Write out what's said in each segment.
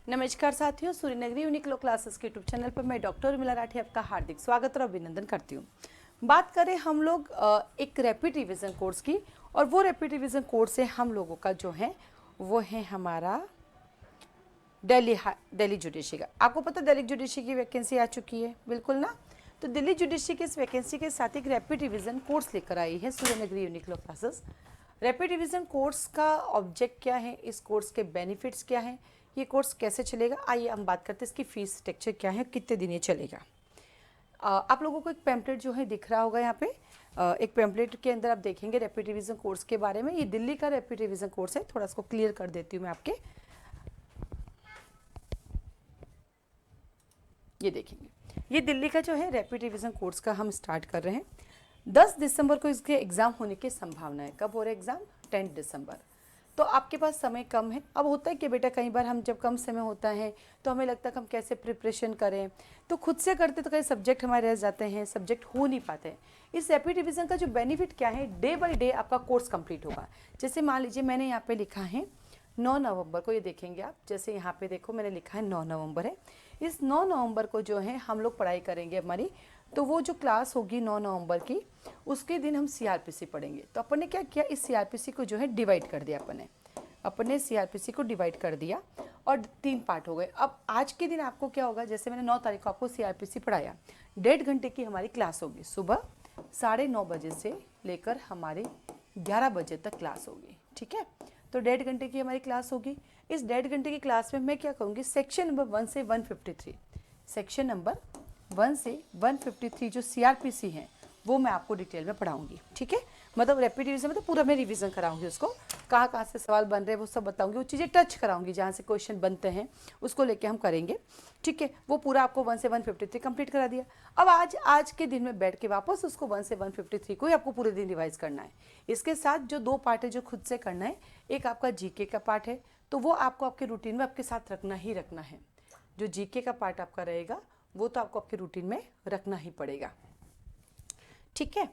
नमस्कार साथियों, सूर्यनगरी यूनिक लो क्लासेस के यूट्यूब चैनल पर मैं डॉक्टर उर्मिला राठी आपका हार्दिक स्वागत और अभिनंदन करती हूँ। बात करें हम लोग एक रैपिड रिवीजन कोर्स की, और वो रैपिड रिवीजन कोर्स से हम लोगों का जो है वो है हमारा दिल्ली जुडिशरी का। आपको पता दिल्ली जुडिशरी की वैकेंसी आ चुकी है, बिल्कुल ना। तो दिल्ली जुडिशरी की इस वैकेंसी के साथ एक रैपिड रिवीजन कोर्स लेकर आई है सूर्यनगरी यूनिक लो क्लासेस। रैपिड रिवीजन कोर्स का ऑब्जेक्ट क्या है, इस कोर्स के बेनिफिट्स क्या हैं, ये कोर्स कैसे चलेगा, आइए हम बात करते हैं इसकी फीस स्ट्रक्चर क्या है, कितने दिन ये चलेगा। आप लोगों को एक पैम्पलेट जो है दिख रहा होगा यहाँ पे। एक पैम्पलेट के अंदर आप देखेंगे रैपिड रिवीजन कोर्स के बारे में। ये दिल्ली का रैपिड रिवीजन कोर्स है, थोड़ा इसको क्लियर कर देती हूँ मैं आपके। ये देखेंगे, ये दिल्ली का जो है रैपिड रिवीजन कोर्स का हम स्टार्ट कर रहे हैं। 10 दिसंबर को इसके एग्ज़ाम होने की संभावना है। कब हो रहा है एग्ज़ाम? 10 दिसंबर। तो आपके पास समय कम है। अब होता है कि बेटा कई बार हम जब कम समय होता है तो हमें लगता है कि हम कैसे प्रिपरेशन करें, तो खुद से करते तो कई सब्जेक्ट हमारे रह जाते हैं, सब्जेक्ट हो नहीं पाते हैं। इस रैपिड रिवीजन का जो बेनिफिट क्या है, डे बाय डे आपका कोर्स कंप्लीट होगा। जैसे मान लीजिए मैंने यहाँ पे लिखा है 9 नवंबर को, ये देखेंगे आप, जैसे यहाँ पे देखो मैंने लिखा है 9 नवंबर है। इस 9 नवंबर को जो है हम लोग पढ़ाई करेंगे हमारी, तो वो जो क्लास होगी 9 नवंबर की, उसके दिन हम सीआरपीसी पढ़ेंगे। तो अपन ने क्या किया, इस सीआरपीसी को जो है डिवाइड कर दिया। अपने सीआरपीसी को डिवाइड कर दिया और 3 पार्ट हो गए। अब आज के दिन आपको क्या होगा, जैसे मैंने 9 तारीख को आपको सीआरपीसी पढ़ाया, 1.5 घंटे की हमारी क्लास होगी। सुबह 9:30 बजे से लेकर हमारी 11 बजे तक क्लास होगी, ठीक है। तो 1.5 घंटे की हमारी क्लास होगी। इस 1.5 घंटे की क्लास में मैं क्या करूँगी, सेक्शन नंबर 1 से 153, सेक्शन नंबर 1 से 153 जो सीआरपीसी हैं वो मैं आपको डिटेल में पढ़ाऊंगी, ठीक है। मतलब रैपिड रिवीजन मतलब पूरा मैं रिवीजन कराऊंगी, उसको कहाँ कहाँ से सवाल बन रहे हैं वो सब बताऊंगी, वो चीज़ें टच कराऊंगी, जहाँ से क्वेश्चन बनते हैं उसको लेके हम करेंगे, ठीक है। वो पूरा आपको 1 से 153 कंप्लीट करा दिया। अब आज के दिन में बैठ के वापस उसको 1 से 153 को ही आपको पूरे दिन रिवाइज करना है। इसके साथ जो 2 पार्ट है जो खुद से करना है, एक आपका जीके का पार्ट है, तो वो आपको आपके रूटीन में आपके साथ रखना ही रखना है। जो जीके का पार्ट आपका रहेगा वो तो आपको आपके रूटीन में रखना ही पड़ेगा, ठीक है।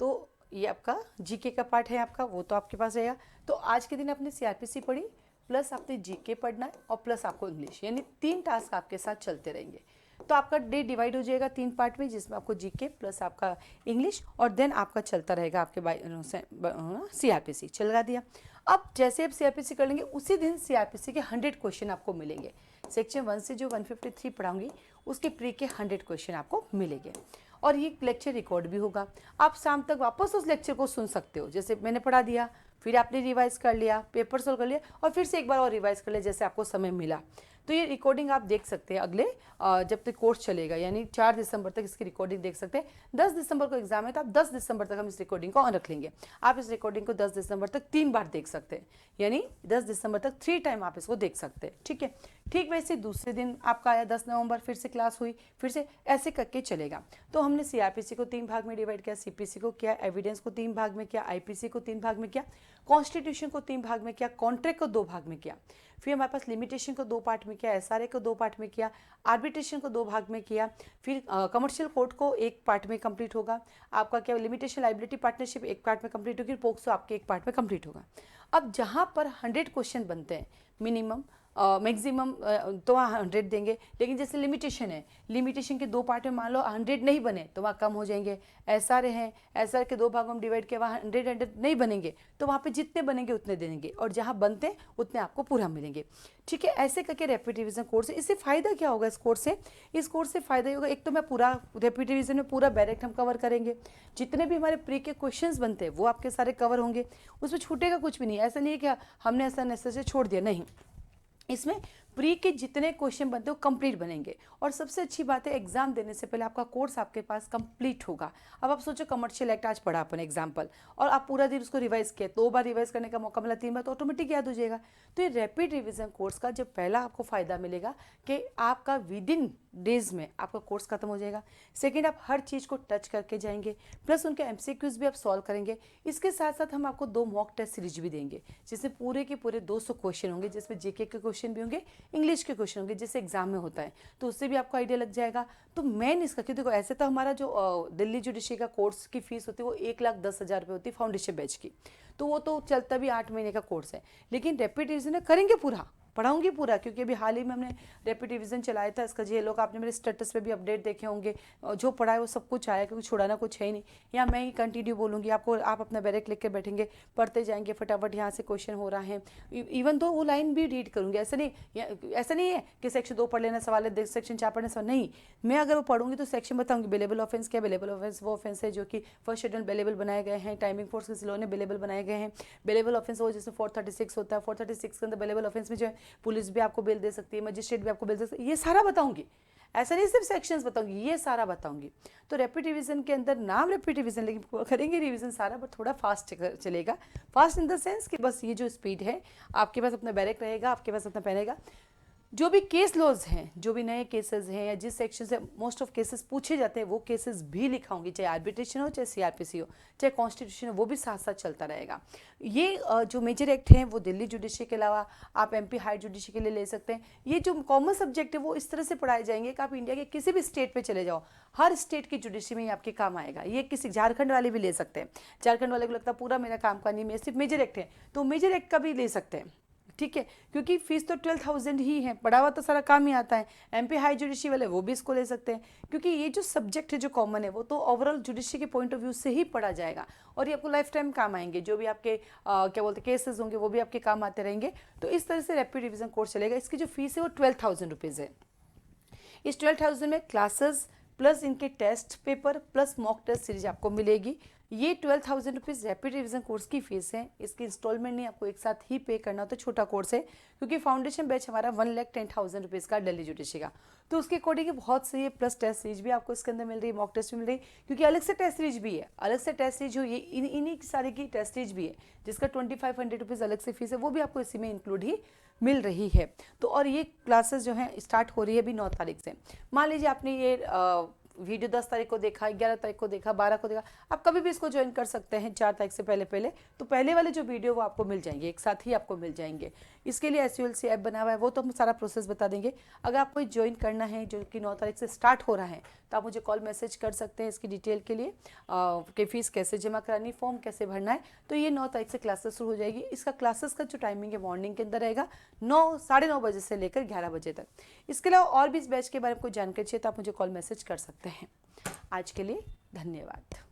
तो ये आपका जीके का पार्ट है आपका, वो तो आपके पास रहेगा। तो आज के दिन आपने सीआरपीसी पढ़ी, प्लस आपने जीके पढ़ना है, और प्लस आपको इंग्लिश, यानी 3 टास्क आपके साथ चलते रहेंगे। तो आपका डे डिवाइड हो जाएगा 3 पार्ट में, जिसमें आपको जीके प्लस आपका इंग्लिश, और देन आपका चलता रहेगा आपके सीआरपीसी चलवा दिया। अब जैसे आप सीआरपीसी कर लेंगे, उसी दिन सीआरपीसी के 100 क्वेश्चन आपको मिलेंगे। सेक्शन 1 से जो 153 पढ़ाऊंगी उसके प्री के 100 क्वेश्चन आपको मिलेंगे, और ये लेक्चर रिकॉर्ड भी होगा। आप शाम तक वापस उस लेक्चर को सुन सकते हो। जैसे मैंने पढ़ा दिया, फिर आपने रिवाइज कर लिया, पेपर सोल्व कर लिया, और फिर से एक बार और रिवाइज कर लिया जैसे आपको समय मिला। तो ये रिकॉर्डिंग आप देख सकते हैं अगले जब तक कोर्स चलेगा, यानी 4 दिसंबर तक इसकी रिकॉर्डिंग देख सकते हैं। 10 दिसंबर को एग्जाम है, तो आप 10 दिसंबर तक हम इस रिकॉर्डिंग को ऑन रख लेंगे। आप इस रिकॉर्डिंग को 10 दिसंबर तक 3 बार देख सकते हैं, यानी 10 दिसंबर तक 3 टाइम आप इसको देख सकते हैं, ठीक है। ठीक वैसे दूसरे दिन आपका आया 10 नवंबर, फिर से क्लास हुई, फिर से ऐसे करके चलेगा। तो हमने सीआरपीसी को 3 भाग में डिवाइड किया, सीपीसी को किया, एविडेंस को 3 भाग में किया, आईपीसी को 3 भाग में किया, कॉन्स्टिट्यूशन को 3 भाग में किया, कॉन्ट्रैक्ट को 2 भाग में किया, फिर हमारे पास लिमिटेशन को 2 पार्ट में किया, एसआरए को 2 पार्ट में किया, आर्बिट्रेशन को 2 भाग में किया, फिर कमर्शियल कोर्ट को 1 पार्ट में कंप्लीट होगा। आपका क्या लिमिटेशन लाइबिलिटी पार्टनरशिप 1 पार्ट में कंप्लीट होगी, पोक्सो आपके 1 पार्ट में कंप्लीट होगा। अब जहाँ पर 100 क्वेश्चन बनते हैं मिनिमम, मैक्सिमम तो वहाँ 100 देंगे, लेकिन जैसे लिमिटेशन है, लिमिटेशन के 2 पार्ट में मान लो 100 नहीं बने तो वहाँ कम हो जाएंगे। एसआर हैं, एसआर के 2 भागों में डिवाइड किया, वहाँ 100 नहीं बनेंगे तो वहाँ पे जितने बनेंगे उतने देंगे, और जहाँ बनते हैं उतने आपको पूरा मिलेंगे, ठीक है। ऐसे करके रैपिड रिवीजन कोर्स है। इससे फ़ायदा क्या होगा इस कोर्स से? इस कोर्स से फ़ायदा होगा, एक तो मैं पूरा रैपिड रिवीजन में पूरा डायरेक्ट हम कवर करेंगे, जितने भी हमारे प्री के क्वेश्चंस बनते हैं वो आपके सारे कवर होंगे, उसमें छूटेगा कुछ भी नहीं। ऐसा नहीं है कि हमने ऐसा नेसेसरी से छोड़ दिया, नहीं, इसमें प्री के जितने क्वेश्चन बनते हैं वो कंप्लीट बनेंगे। और सबसे अच्छी बात है, एग्जाम देने से पहले आपका कोर्स आपके पास कंप्लीट होगा। अब आप सोचो कमर्शियल एक्ट आज पढ़ा अपन एग्जाम्पल, और आप पूरा दिन उसको रिवाइज किया, 2 बार रिवाइज करने का मौका मिला, 3 बार, तो ऑटोमेटिक याद हो जाएगा। तो ये रैपिड रिवीजन कोर्स का जब पहला आपको फायदा मिलेगा कि आपका विद इन डेज में आपका कोर्स खत्म हो जाएगा। सेकेंड, आप हर चीज़ को टच करके जाएंगे, प्लस उनके एमसीक्यूज भी आप सॉल्व करेंगे। इसके साथ साथ हम आपको 2 मॉक टेस्ट सीरीज भी देंगे, जिसमें पूरे के पूरे 200 क्वेश्चन होंगे, जिसमें जीके के क्वेश्चन भी होंगे, इंग्लिश के क्वेश्चन होंगे, जैसे एग्जाम में होता है, तो उससे भी आपको आइडिया लग जाएगा। तो मेन इसका, क्योंकि देखो ऐसे तो हमारा जो दिल्ली जुडिशरी का कोर्स की फीस होती है वो 1,10,000 रुपये होती है फाउंडेशन बैच की, तो वो तो चलता भी 8 महीने का कोर्स है। लेकिन रैपिड रिवीजन करेंगे, पूरा पढ़ाऊंगी पूरा, क्योंकि अभी हाल ही में हमने रैपिड रिवीजन चलाया था इसका। ये लोग आपने मेरे स्टेटस पे भी अपडेट देखे होंगे, जो पढ़ा है वो सब कुछ आया, क्योंकि छुड़ाना कुछ है ही नहीं। या मैं ही कंटिन्यू बोलूँगी आपको, आप अपना बैरक लिख के बैठेंगे, पढ़ते जाएंगे फटाफट, यहाँ से क्वेश्चन हो रहा है। इवन तो वो लाइन भी रीड करूँगी, ऐसा नहीं है कि सेक्शन 2 पढ़ लेना सवाल है, सेक्शन 4 पढ़ना सवाल नहीं। मैं अगर वो पढ़ूंगी तो सेक्शन बताऊंगी। बेलेबल ऑफेंस क्या, बेलेबल ऑफेंस वो ऑफेंस है जो कि फर्स्ट शेड्यूल बेलेबल बनाए गए हैं, टाइमिंग फोर्स किसी लॉ ने बेलेबल बनाए गए हैं। बेलेबल ऑफेंस वो जिसमें 436 होता है, 436 के अंदर बेलेबल ऑफेंस में जो है पुलिस भी आपको बेल दे सकती है, मजिस्ट्रेट भी आपको बेल दे सकती है, ये सारा बताऊंगी। ऐसा नहीं सिर्फ सेक्शंस बताऊंगी, ये सारा बताऊंगी। तो रैपिड रिवीजन के अंदर नाम रैपिड रिवीजन, लेकिन करेंगे रिवीजन सारा, बट थोड़ा फास्ट चलेगा। फास्ट इन द सेंस कि बस ये जो स्पीड है, आपके पास अपना बैरक रहेगा, आपके पास अपना पेन रहेगा। जो भी केस लॉज हैं, जो भी नए केसेस हैं या जिस सेक्शन से मोस्ट ऑफ केसेस पूछे जाते हैं, वो केसेस भी लिखाऊंगी, चाहे आर्बिट्रेशन हो, चाहे सीआरपीसी हो, चाहे कॉन्स्टिट्यूशन हो, वो भी साथ साथ चलता रहेगा। ये जो मेजर एक्ट हैं वो दिल्ली जुडिशरी के अलावा आप एमपी हाई जुडिशरी के लिए ले सकते हैं। ये जो कॉमन सब्जेक्ट है वो इस तरह से पढ़ाए जाएंगे कि आप इंडिया के किसी भी स्टेट पे चले जाओ, हर स्टेट की जुडिशरी में ये आपके काम आएगा। ये किसी झारखंड वाले भी ले सकते हैं, झारखंड वाले को लगता है पूरा मेरा काम का नहीं, मैं सिर्फ मेजर एक्ट है तो मेजर एक्ट का भी ले सकते हैं, ठीक है, क्योंकि फीस तो 12,000 ही है, पढ़ा हुआ तो सारा काम ही आता है। एमपी हाई जुडिशरी वाले वो भी इसको ले सकते हैं, क्योंकि ये जो सब्जेक्ट है जो कॉमन है वो तो ओवरऑल जुडिशरी के पॉइंट ऑफ व्यू से ही पढ़ा जाएगा, और ये आपको लाइफ टाइम काम आएंगे। जो भी आपके क्या बोलते हैं केसेस होंगे वो भी आपके काम आते रहेंगे। तो इस तरह से रैपिड रिवीजन कोर्स चलेगा। इसकी जो फीस है वो 12,000 रुपीज़ है। इस 12,000 में क्लासेस प्लस इनके test paper plus mock test series आपको मिलेगी। ये 12,000 रुपीज़ रैपिड रिवीजन कोर्स की फीस है। इसकी इंस्टॉलमेंट नहीं, आपको एक साथ ही पे करना होता है, छोटा कोर्स है, क्योंकि फाउंडेशन बैच हमारा 1,10,000 रुपीज़ का दिल्ली जुडिशरी का। तो उसके अकॉर्डिंग बहुत सही है। प्लस टेस्ट सीरीज भी आपको इसके अंदर मिल रही है, मॉक टेस्ट भी मिल रही है, क्योंकि अलग से टेस्ट सीरीज भी है, अलग से टेस्ट सीरीज हो, ये इन्हीं सारे की टेस्ट सीरीज भी है, जिसका 2,500 रुपीज़ अलग से फीस है, वो भी आपको इसी में इंक्लूड ही मिल रही है। तो और ये क्लासेस जो हैं स्टार्ट हो रही है अभी 9 तारीख से। मान लीजिए आपने ये वीडियो 10 तारीख को देखा, 11 तारीख को देखा, 12 को देखा, आप कभी भी इसको ज्वाइन कर सकते हैं 4 तारीख से पहले। तो पहले वाले जो वीडियो वो आपको मिल जाएंगे, एक साथ ही आपको मिल जाएंगे। इसके लिए SULC ऐप बना हुआ है, वो तो हम सारा प्रोसेस बता देंगे। अगर आपको ज्वाइन करना है जो कि 9 तारीख से स्टार्ट हो रहा है, तो आप मुझे कॉल मैसेज कर सकते हैं इसकी डिटेल के लिए, कि फ़ीस कैसे जमा करानी, फॉर्म कैसे भरना है। तो ये 9 तारीख से क्लासेस शुरू हो जाएगी। इसका क्लासेस का जो टाइमिंग है मॉर्निंग के अंदर रहेगा, 9-9:30 बजे से लेकर 11 बजे तक। इसके अलावा और भी इस बैच के बारे में कोई जानकारी चाहिए तो आप मुझे कॉल मैसेज कर सकते हैं। आज के लिए धन्यवाद।